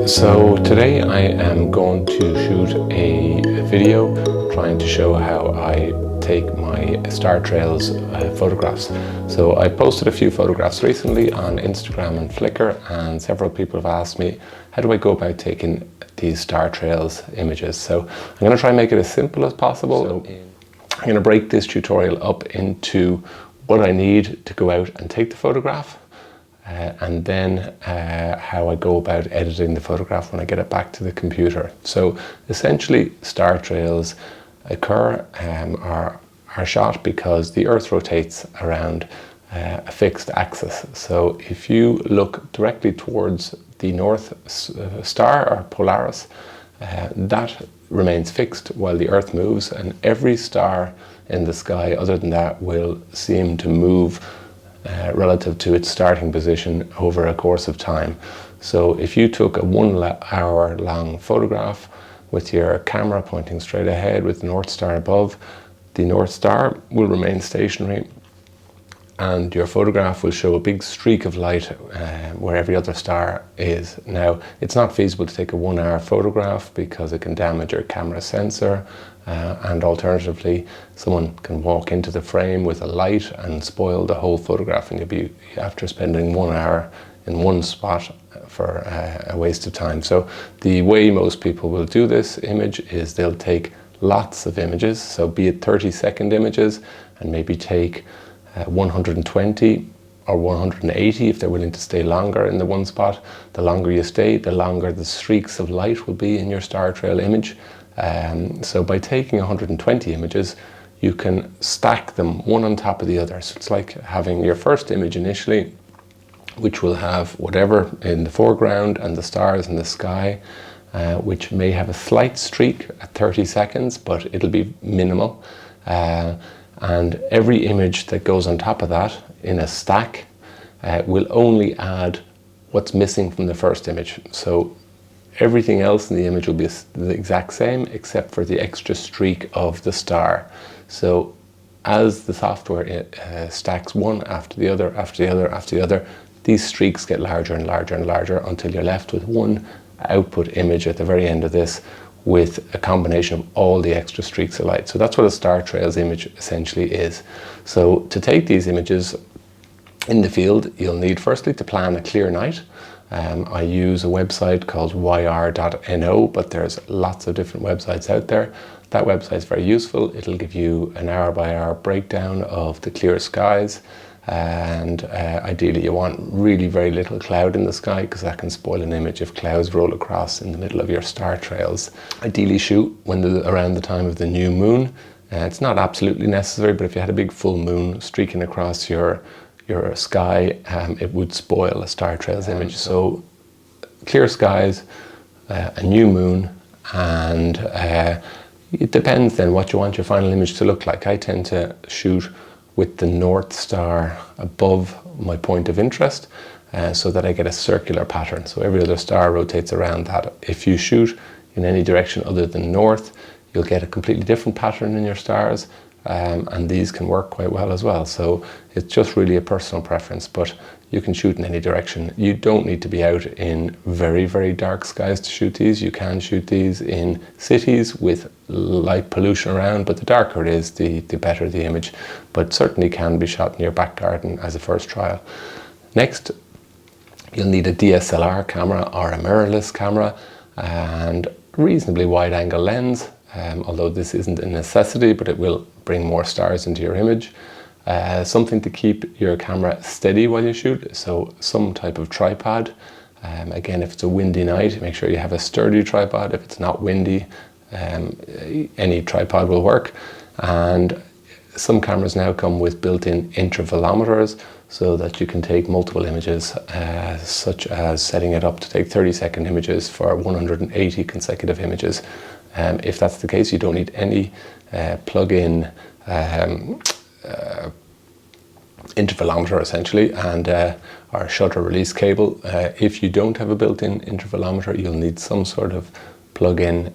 So today I am going to shoot a video trying to show how I take my Startrail's photographs. So I posted a few photographs recently on Instagram and Flickr, and several people have asked me, how do I go about taking these Startrail's images? So I'm going to try and make it as simple as possible. So I'm going to break this tutorial up into what I need to go out and take the photograph, and then how I go about editing the photograph when I get it back to the computer. So essentially, Startrails are shot because the Earth rotates around a fixed axis. So if you look directly towards the North Star, or Polaris, that remains fixed while the Earth moves, and every star in the sky other than that will seem to move relative to its starting position over a course of time. So if you took a 1 hour long photograph with your camera pointing straight ahead with the North Star above, the North Star will remain stationary and your photograph will show a big streak of light where every other star is. Now, it's not feasible to take a 1 hour photograph because it can damage your camera sensor, and alternatively, someone can walk into the frame with a light and spoil the whole photograph, and you'll be after spending 1 hour in one spot for a waste of time. So the way most people will do this image is they'll take lots of images, so be it 30-second images, and maybe take 120 or 180 if they're willing to stay longer in the one spot. The longer you stay, the longer the streaks of light will be in your Startrail image. So by taking 120 images, you can stack them one on top of the other. So it's like having your first image initially, which will have whatever in the foreground and the stars in the sky, which may have a slight streak at 30 seconds, but it'll be minimal. And every image that goes on top of that in a stack will only add what's missing from the first image. So everything else in the image will be the exact same except for the extra streak of the star. So as the software stacks one after the other, after the other, after the other, these streaks get larger and larger and larger until you're left with one output image at the very end of this with a combination of all the extra streaks of light. So that's what a Startrail's image essentially is. So to take these images in the field, you'll need firstly to plan a clear night. I use a website called yr.no, but there's lots of different websites out there. That website's very useful. It'll give you an hour by hour breakdown of the clear skies, and ideally you want really very little cloud in the sky because that can spoil an image if clouds roll across in the middle of your Startrails. Ideally shoot around the time of the new moon. It's not absolutely necessary, but if you had a big full moon streaking across your sky, it would spoil a Startrail's image. So clear skies, a new moon, and it depends then what you want your final image to look like. I tend to shoot with the North Star above my point of interest, so that I get a circular pattern. So every other star rotates around that. If you shoot in any direction other than north, you'll get a completely different pattern in your stars, and these can work quite well as well. So it's just really a personal preference, but you can shoot in any direction. You don't need to be out in very, very dark skies to shoot these. You can shoot these in cities with light pollution around, but the darker it is, the better the image, but certainly can be shot in your back garden as a first trial. Next, you'll need a DSLR camera or a mirrorless camera and a reasonably wide angle lens, although this isn't a necessity, but it will bring more stars into your image. Something to keep your camera steady while you shoot, so some type of tripod. Again, if it's a windy night, make sure you have a sturdy tripod. If it's not windy, any tripod will work. And some cameras now come with built-in intervalometers so that you can take multiple images, such as setting it up to take 30-second images for 180 consecutive images. If that's the case, you don't need any plug-in intervalometer essentially, and or shutter release cable. If you don't have a built-in intervalometer, you'll need some sort of plug-in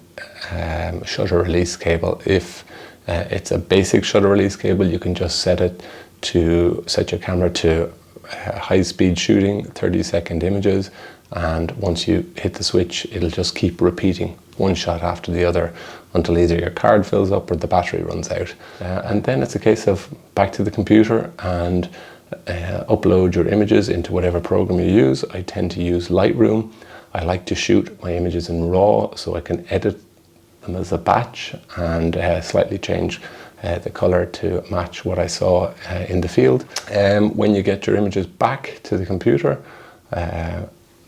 shutter release cable. If it's a basic shutter release cable, you can just set it to set your camera to high-speed shooting, 30-second images, and once you hit the switch, it'll just keep repeating one shot after the other until either your card fills up or the battery runs out. And then it's a case of back to the computer and upload your images into whatever program you use. I tend to use Lightroom. I like to shoot my images in RAW so I can edit them as a batch and slightly change the color to match what I saw in the field. When you get your images back to the computer,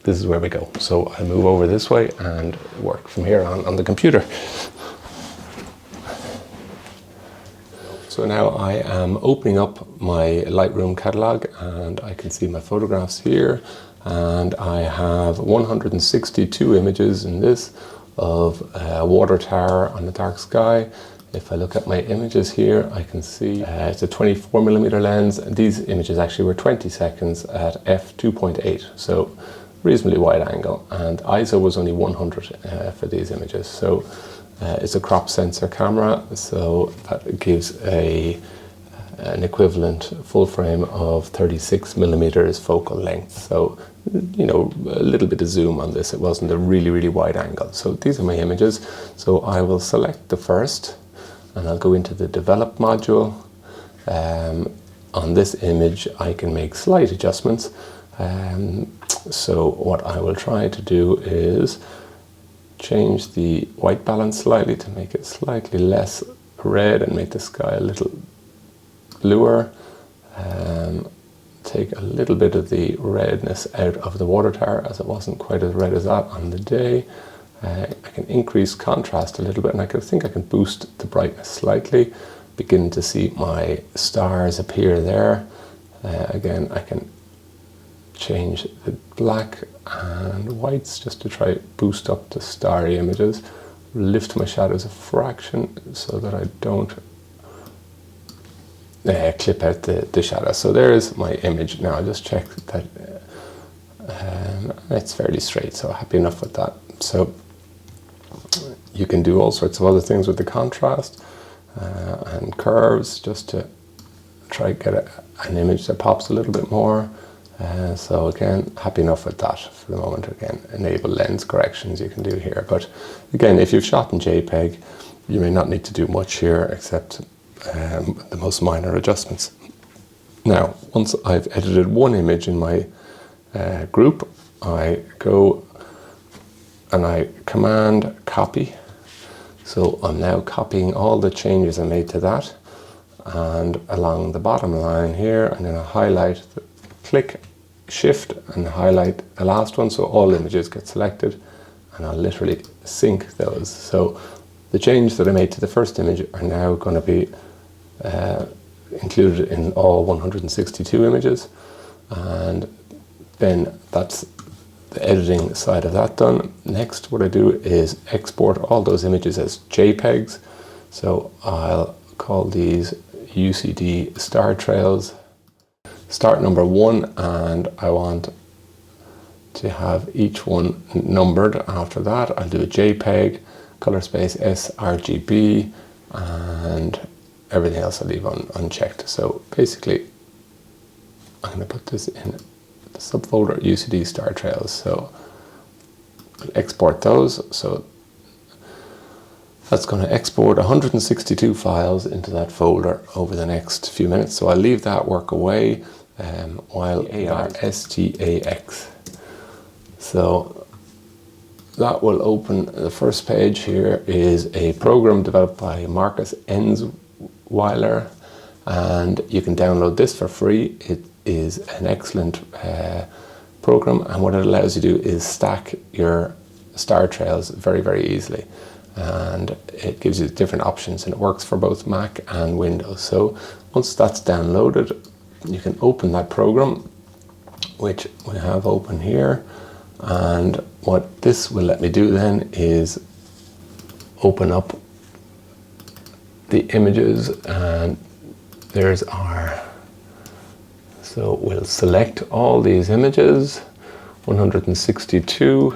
this is where we go. So I move over this way and work from here on the computer. So now I am opening up my Lightroom catalog and I can see my photographs here, and I have 162 images in this of a water tower on a dark sky. If I look at my images here, I can see it's a 24mm lens, and these images actually were 20 seconds at f2.8, so reasonably wide angle, and ISO was only 100 for these images. So it's a crop sensor camera, so that gives an equivalent full frame of 36mm focal length. So, you know, a little bit of zoom on this. It wasn't a really wide angle. So these are my images. So I will select the first and I'll go into the develop module. On this image I can make slight adjustments. So what I will try to do is change the white balance slightly to make it slightly less red and make the sky a little bluer. Take a little bit of the redness out of the water tower, as it wasn't quite as red as that on the day. I can increase contrast a little bit, and I think I can boost the brightness slightly. Begin to see my stars appear there. Again, I can change the black and whites just to try boost up the starry images. Lift my shadows a fraction so that I don't clip out the shadow. So there is my image. Now I'll just check that it's fairly straight, so happy enough with that. So you can do all sorts of other things with the contrast and curves just to try to get an image that pops a little bit more. So again, happy enough with that for the moment. Again, enable lens corrections you can do here. But again, if you've shot in JPEG, you may not need to do much here except the most minor adjustments. Now, once I've edited one image in my group, I go and I command copy. So I'm now copying all the changes I made to that, and along the bottom line here, I'm going to highlight, click shift and highlight the last one so all images get selected, and I'll literally sync those. So the change that I made to the first image are now going to be included in all 162 images, and then that's the editing side of that done. Next, what I do is export all those images as JPEGs. So I'll call these UCD Startrails. Start number 1, and I want to have each one numbered. After that, I'll do a JPEG, color space sRGB, and everything else I'll leave unchecked. So basically, I'm going to put this in the subfolder UCD Startrails. So I'll export those. So that's going to export 162 files into that folder over the next few minutes. So I'll leave that work away while STAX. So that will open the first page. Here is a program developed by Marcus Enzweiler, and you can download this for free. It is an excellent program, and what it allows you to do is stack your star trails very easily, and it gives you different options, and it works for both Mac and Windows. So once that's downloaded, you can open that program, which we have open here, and what this will let me do then is open up the images, and there's our, so we'll select all these images, 162.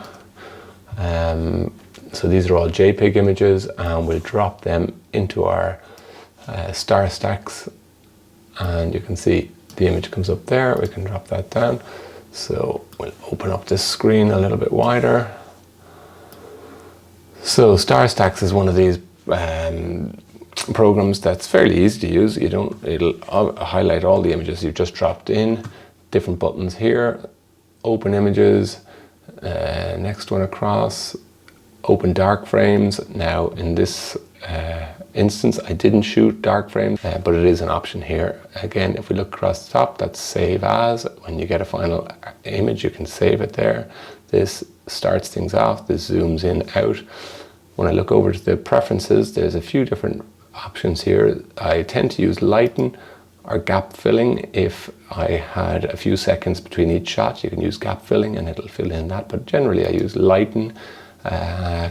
So these are all JPEG images, and we'll drop them into our star stacks, and you can see the image comes up there. We can drop that down. So we'll open up this screen a little bit wider. So StarStax is one of these programs that's fairly easy to use. It'll highlight all the images you've just dropped in. Different buttons here, open images, next one across, open dark frames. Now in this instance I didn't shoot dark frames, but it is an option here. Again, if we look across the top, that's save as. When you get a final image, you can save it there. This starts things off, this zooms in, out. When I look over to the preferences, there's a few different options here. I tend to use lighten or gap filling. If I had a few seconds between each shot, you can use gap filling and it'll fill in that, but generally I use lighten.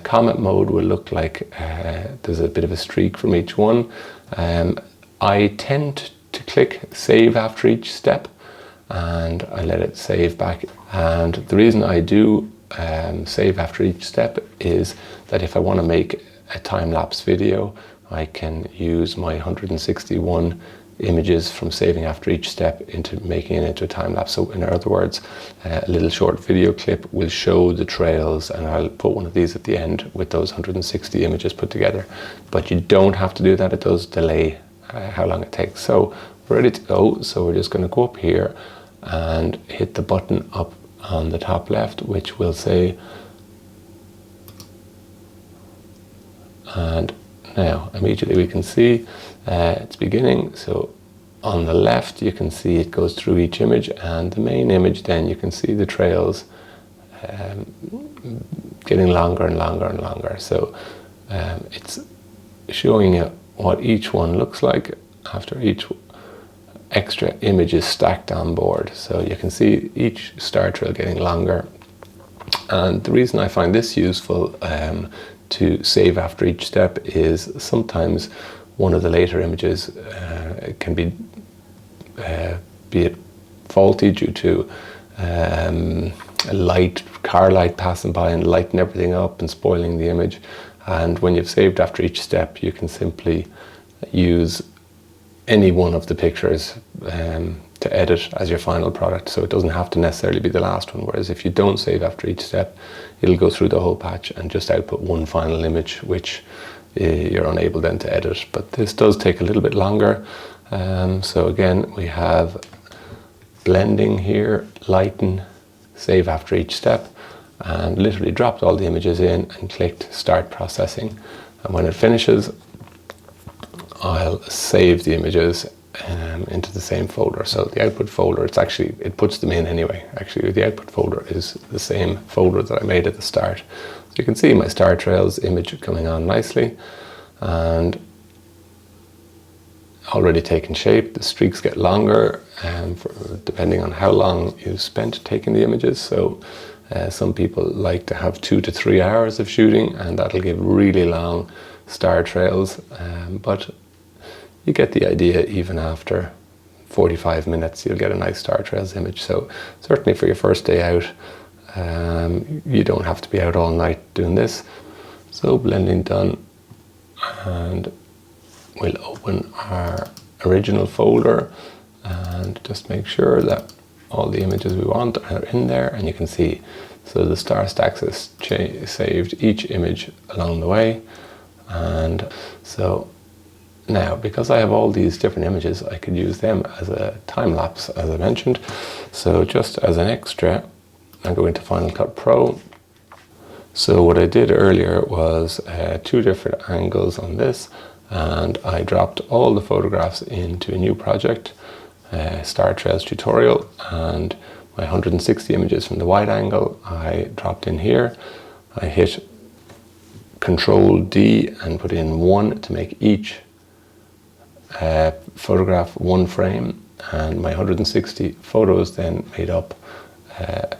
Comet mode will look like there's a bit of a streak from each one. I tend to click save after each step and I let it save back. And the reason I do save after each step is that if I want to make a time-lapse video, I can use my 161 images from saving after each step into making it into a time lapse. So in other words, a little short video clip will show the trails, and I'll put one of these at the end with those 160 images put together. But you don't have to do that. It does delay how long it takes. So we're ready to go. So we're just going to go up here and hit the button up on the top left, which will say, and now immediately we can see it's beginning. So on the left you can see it goes through each image, and the main image then you can see the trails getting longer and longer and longer. So it's showing you what each one looks like after each extra image is stacked on board. So you can see each Startrail getting longer. And the reason I find this useful to save after each step is sometimes one of the later images can be it faulty due to a car light passing by and lighting everything up and spoiling the image. And when you've saved after each step, you can simply use any one of the pictures to edit as your final product. So it doesn't have to necessarily be the last one. Whereas if you don't save after each step, it'll go through the whole patch and just output one final image, which you're unable then to edit. But this does take a little bit longer. So again, we have blending here, lighten, save after each step, and literally dropped all the images in and clicked start processing. And when it finishes, I'll save the images into the same folder. So the output folder, it puts them in anyway. Actually, the output folder is the same folder that I made at the start. So you can see my Startrails image coming on nicely and already taken shape. The streaks get longer depending on how long you spent taking the images. So some people like to have 2 to 3 hours of shooting, and that'll give really long Startrails. But you get the idea. Even after 45 minutes, you'll get a nice Startrails image. So certainly for your first day out, you don't have to be out all night doing this. So blending done, and we'll open our original folder and just make sure that all the images we want are in there. And you can see, so the StarStax has saved each image along the way. And so now, because I have all these different images, I could use them as a time lapse, as I mentioned. So just as an extra, I'm going to Final Cut Pro. So what I did earlier was 2 different angles on this, and I dropped all the photographs into a new project, Startrails tutorial, and my 160 images from the wide angle I dropped in here. I hit Control D and put in 1 to make each photograph 1 frame, and my 160 photos then made up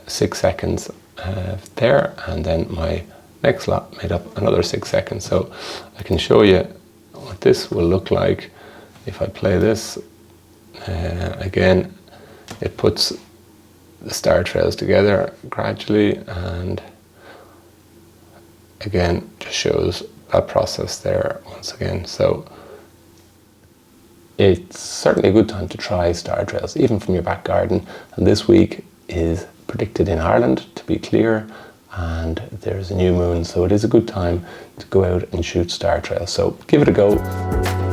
6 seconds there, and then my next lot made up another 6 seconds. So I can show you what this will look like if I play this. Again, it puts the Startrails together gradually, and again just shows that process there once again. So it's certainly a good time to try star trails, even from your back garden. And this week is predicted in Ireland to be clear, and there's a new moon, so it is a good time to go out and shoot star trails. So give it a go.